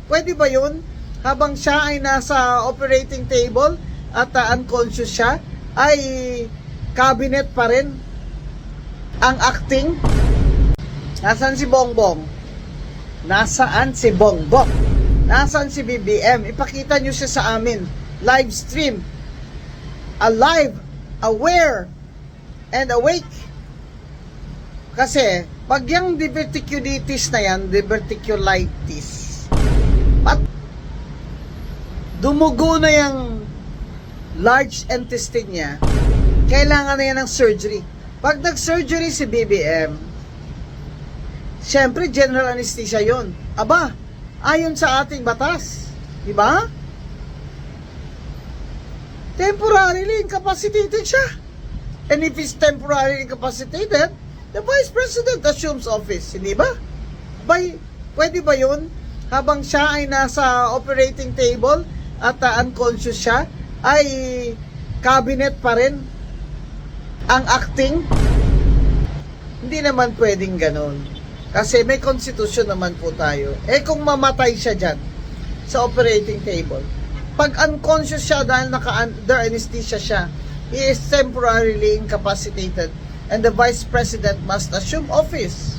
pwede ba yun? Habang siya ay nasa operating table at unconscious siya, ay cabinet pa rin ang acting? Nasaan si Bongbong? Nasaan si Bongbong? Nasaan si BBM? Ipakita nyo siya sa amin. Live stream. Alive, aware, and awake. Kasi, pag yung diverticulitis na yan, diverticulitis, dumugo na yung large intestine niya, kailangan na yan ng surgery. Pag nag-surgery si BBM, syempre general anesthesia yon. Aba, ayon sa ating batas, di ba? Temporarily incapacitated siya. And if he's temporarily incapacitated, the Vice President assumes office, hindi ba? Pwede ba yun? Habang siya ay nasa operating table at unconscious siya, ay cabinet pa rin ang acting? Hindi naman pwedeng ganon. Kasi may konstitusyon naman po tayo. Eh kung mamatay siya dyan sa operating table, pag unconscious siya dahil naka-under anesthesia siya, he is temporarily incapacitated and the Vice President must assume office.